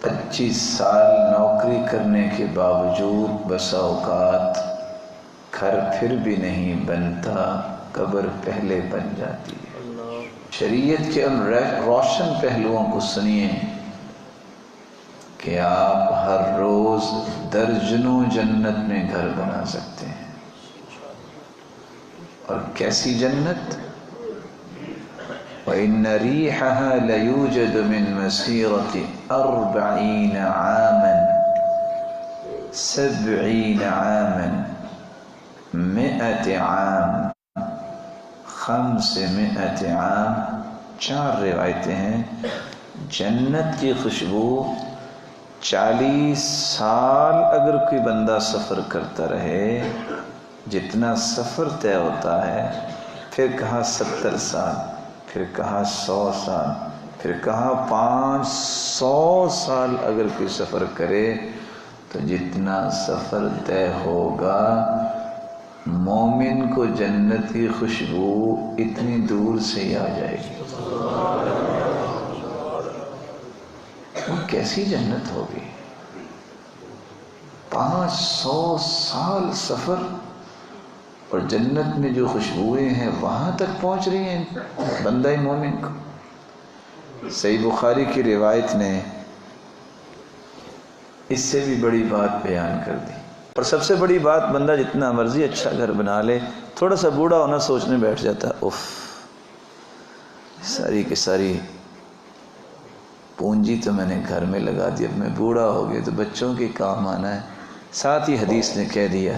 25 سال نوکری کرنے کے باوجود بسا اوقات گھر پھر بھی نہیں بنتا، قبر پہلے بن جاتی ہے۔ شریعت کے ان روشن پہلوؤں کو سنیے کہ آپ ہر روز درجنوں جنت میں گھر بنا سکتے ہیں۔ اور کیسی جنت؟ وَإِنَّ رِيحَهَا لَيُوجَدُ مِن مَسِيرَةِ 40 عَامًا 70 عَامًا 100 عام 500 عام۔ 4 روایتیں ہیں۔ جنت کی خوشبو 40 سال اگر کوئی بندہ سفر کرتا رہے، جتنا سفر طے ہوتا ہے، پھر کہا 70 سال، پھر کہا 100 سال، پھر کہا 500 سال اگر کوئی سفر کرے تو جتنا سفر طے ہوگا، مومن کو جنت کی خوشبو اتنی دور سے ہی آ جائے گی۔ وہ کیسی جنت ہوگی؟ 500 سال سفر، اور جنت میں جو خوشبوئیں ہیں وہاں تک پہنچ رہی ہیں بندہ مومن کو۔ صحیح بخاری کی روایت نے اس سے بھی بڑی بات بیان کر دی۔ اور سب سے بڑی بات، بندہ جتنا مرضی اچھا گھر بنا لے، تھوڑا سا بوڑھا ہونا سوچنے بیٹھ جاتا ہے، اف ساری کی ساری پونجی تو میں نے گھر میں لگا دی، اب میں بوڑھا ہو گیا تو بچوں کے کام آنا ہے۔ ساتھ ہی حدیث نے کہہ دیا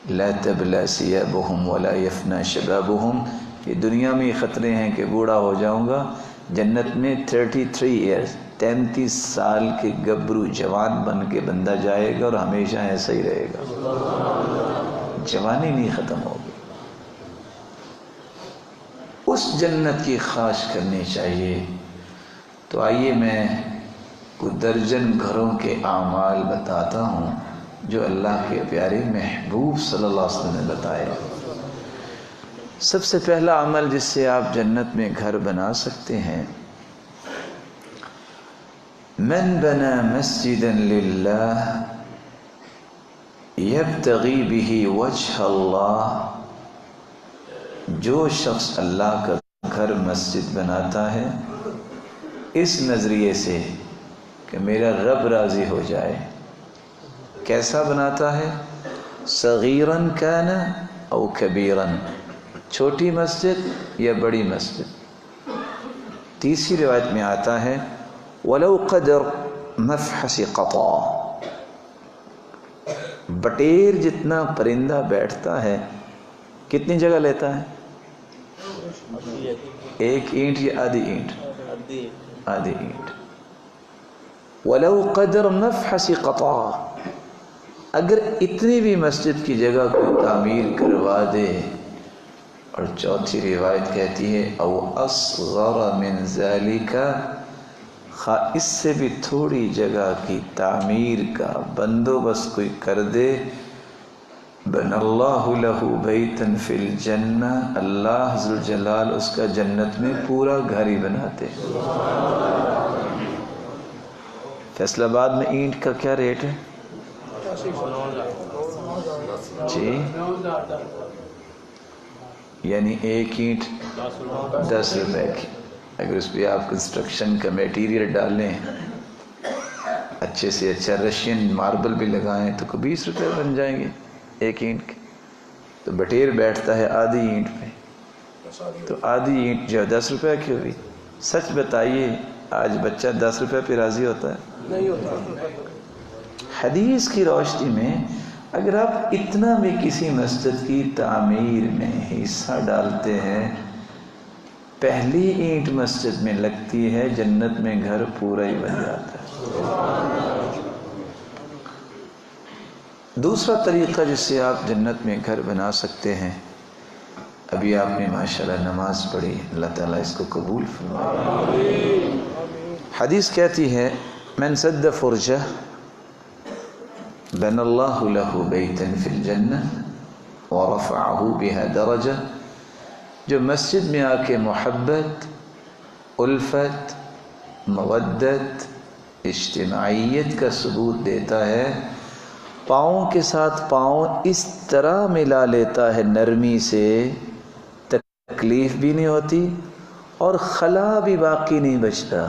لا تبلا ثيابهم ولا يفنى شبابهم، یہ دنیا میں خطرے ہیں کہ بوڑھا ہو جاؤں گا، جنت میں 33 ایئرز 33 سال کے گبرو جوان بن کے بندہ جائے گا اور ہمیشہ ایسا ہی رہے گا، جوانی نہیں ختم ہوگی۔ اس جنت کی خواہش کرنی چاہیے۔ تو آئیے میں کچھ درجن گھروں کے اعمال بتاتا ہوں جو اللہ کے پیارے محبوب صلی اللہ علیہ وسلم نے بتائے۔ سب سے پہلا عمل جس سے آپ جنت میں گھر بنا سکتے ہیں، من بنا مسجدا للہ یبتغی بہ وجہ اللہ، جو شخص اللہ کا گھر مسجد بناتا ہے اس نظریے سے کہ میرا رب راضی ہو جائے۔ کیسا بناتا ہے؟ صغیراً کان او کبیراً، چھوٹی مسجد یا بڑی مسجد۔ تیسری روایت میں آتا ہے ولو قدر مفحص قطا، بٹیر جتنا پرندہ بیٹھتا ہے کتنی جگہ لیتا ہے؟ 1 اینٹ یا آدھی اینٹ؟ آدھی اینٹ۔ ولو قدر مفحص قطا، اگر اتنی بھی مسجد کی جگہ کو تعمیر کروا دے۔ اور چوتھی روایت کہتی ہے او اصغر من ذالک، خواہ اس سے بھی تھوڑی جگہ کی تعمیر کا بندوبست کوئی کر دے، بن اللہ لہ بیتا فی الجنہ، اللہ ذوالجلال اس کا جنت میں پورا گھر ہی بناتے۔ فیصل آباد میں اینٹ کا کیا ریٹ ہے؟ جی، یعنی 1 اینٹ 10 روپے کی۔ اگر اس پہ آپ کنسٹرکشن کا میٹیریل ڈالیں، اچھے سے اچھا رشین ماربل بھی لگائیں تو 20 روپے بن جائیں گے 1 اینٹ کے۔ تو بٹیر بیٹھتا ہے آدھی اینٹ پہ، تو آدھی اینٹ جو 10 روپے کی ہوئی۔ سچ بتائیے آج بچہ 10 روپے پہ راضی ہوتا ہے؟ نہیں ہوتا۔ حدیث کی روشنی میں اگر آپ اتنا بھی کسی مسجد کی تعمیر میں حصہ ڈالتے ہیں، پہلی اینٹ مسجد میں لگتی ہے، جنت میں گھر پورا ہی بن جاتا ہے۔ دوسرا طریقہ جس سے آپ جنت میں گھر بنا سکتے ہیں، ابھی آپ نے ماشاءاللہ نماز پڑھی، اللہ تعالیٰ اس کو قبول فرمائے۔ حدیث کہتی ہے من سد فرجہ بن اللہ لہ بیتا فی الجنہ ورفعہ بہا درجہ، جو مسجد میں آ کے محبت، الفت، مودت، اجتماعیت کا ثبوت دیتا ہے، پاؤں کے ساتھ پاؤں اس طرح ملا لیتا ہے نرمی سے، تکلیف بھی نہیں ہوتی اور خلا بھی باقی نہیں بچتا۔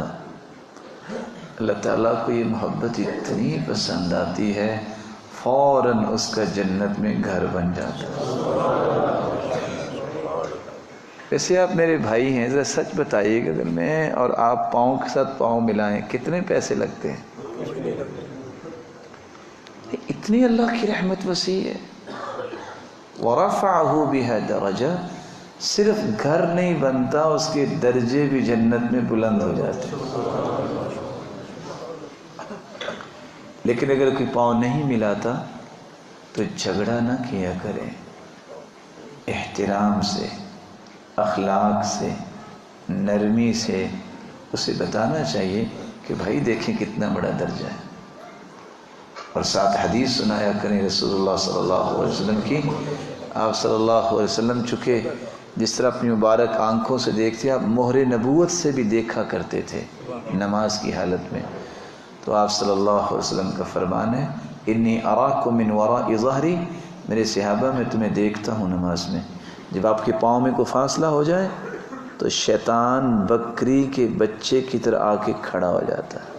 اللہ تعالیٰ کو یہ محبت اتنی پسند آتی ہے، فوراً اس کا جنت میں گھر بن جاتا ہے۔ ویسے آپ میرے بھائی ہیں، ذرا سچ بتائیے کہ اگر میں اور آپ پاؤں کے ساتھ پاؤں ملائیں کتنے پیسے لگتے ہیں؟ اتنی اللہ کی رحمت وسیع ہے۔ وَرَفَعَهُ بِهَا دَرَجَةً، صرف گھر نہیں بنتا، اس کے درجے بھی جنت میں بلند ہو جاتے ہیں۔ لیکن اگر کوئی پاؤں نہیں ملاتا تو جھگڑا نہ کیا کرے، احترام سے، اخلاق سے، نرمی سے اسے بتانا چاہیے کہ بھائی دیکھیں کتنا بڑا درجہ ہے، اور ساتھ حدیث سنایا کریں رسول اللہ صلی اللہ علیہ وسلم کی۔ آپ صلی اللہ علیہ وسلم چکے جس طرح اپنی مبارک آنکھوں سے دیکھتے، آپ مہر نبوت سے بھی دیکھا کرتے تھے نماز کی حالت میں۔ تو آپ صلی اللہ علیہ وسلم کا فرمان ہے، انی اراکم من وراء ظہری، میرے صحابہ میں تمہیں دیکھتا ہوں نماز میں، جب آپ کے پاؤں میں کوئی فاصلہ ہو جائے تو شیطان بکری کے بچے کی طرح آ کے کھڑا ہو جاتا ہے۔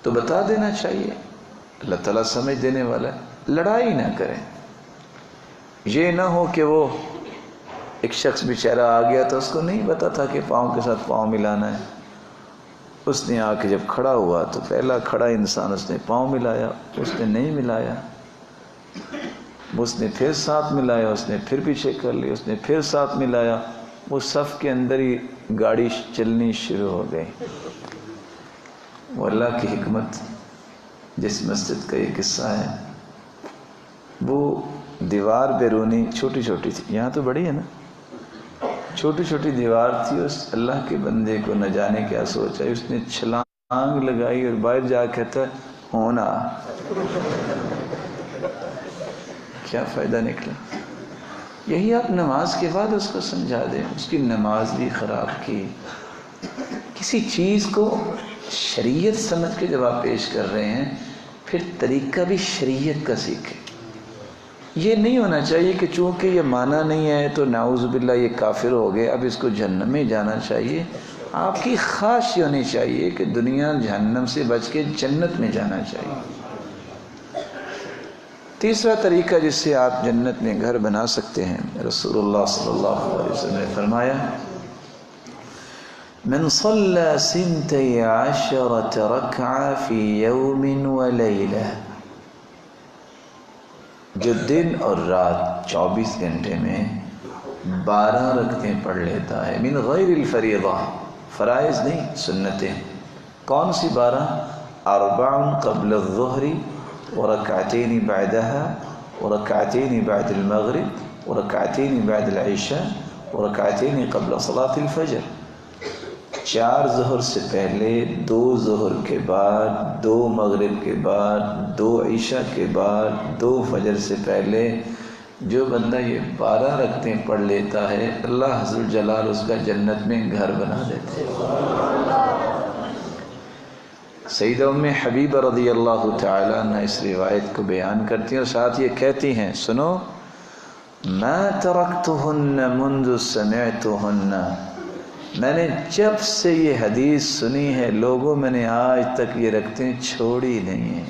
تو بتا دینا چاہیے، اللہ تعالیٰ سمجھ دینے والا ہے۔ لڑائی نہ کریں، یہ نہ ہو کہ وہ ایک شخص بیچارہ آ گیا تو اس کو نہیں پتا تھا کہ پاؤں کے ساتھ پاؤں ملانا ہے، اس نے آ کے جب کھڑا ہوا تو پہلا کھڑا انسان اس نے پاؤں ملایا، اس نے نہیں ملایا، اس نے پھر ساتھ ملایا، اس نے پھر پیچھے کر لی، اس نے پھر ساتھ ملایا، وہ صف کے اندر ہی گاڑی چلنی شروع ہو گئی۔ وہ اللہ کی حکمت، جس مسجد کا یہ قصہ ہے، وہ دیوار بیرونی چھوٹی چھوٹی تھی، یہاں تو بڑی ہے نا، چھوٹی چھوٹی دیوار تھی، اس اللہ کے بندے کو نہ جانے کیا سوچا، اس نے چھلانگ لگائی اور باہر جا کہتا ہے ہونا، کیا فائدہ نکلا؟ یہی آپ نماز کے بعد اس کو سمجھا دیں، اس کی نماز بھی خراب کی۔ کسی چیز کو شریعت سمجھ کے جب آپ پیش کر رہے ہیں، پھر طریقہ بھی شریعت کا سیکھیں۔ یہ نہیں ہونا چاہیے کہ چونکہ یہ مانا نہیں ہے تو نعوذ باللہ یہ کافر ہو گئے، اب اس کو جہنم میں جانا چاہیے۔ آپ کی خواہش یہ ہونی چاہیے کہ دنیا جہنم سے بچ کے جنت میں جانا چاہیے۔ تیسرا طریقہ جس سے آپ جنت میں گھر بنا سکتے ہیں، رسول اللہ صلی اللہ علیہ وسلم نے فرمایا، من صلى 12 ركعة في يوم وليلة، جو دن اور رات 24 گھنٹے میں 12 رکعتیں پڑھ لیتا ہے، من غیر الفریضہ، فرائض نہیں، سنتیں۔ کون سی 12؟ 4 قبل الظہر ورکعتین بعدها ورکعتین بعد المغرب ورکعتین بعد العشاء ورکعتین قبل صلاة الفجر، 4 ظہر سے پہلے، 2 ظہر کے بعد، 2 مغرب کے بعد، 2 عشاء کے بعد، 2 فجر سے پہلے۔ جو بندہ یہ 12 رکعتیں پڑھ لیتا ہے، اللہ عز و جلال اس کا جنت میں گھر بنا دیتے ہیں۔ سیدہ ام حبیبہ رضی اللہ تعالیٰ عنہ اس روایت کو بیان کرتی ہیں اور ساتھ یہ کہتی ہیں، سنو، ما ترکتہن منذ سمعتہن، میں نے جب سے یہ حدیث سنی ہے لوگوں، میں نے آج تک یہ رکعتیں چھوڑی نہیں ہیں۔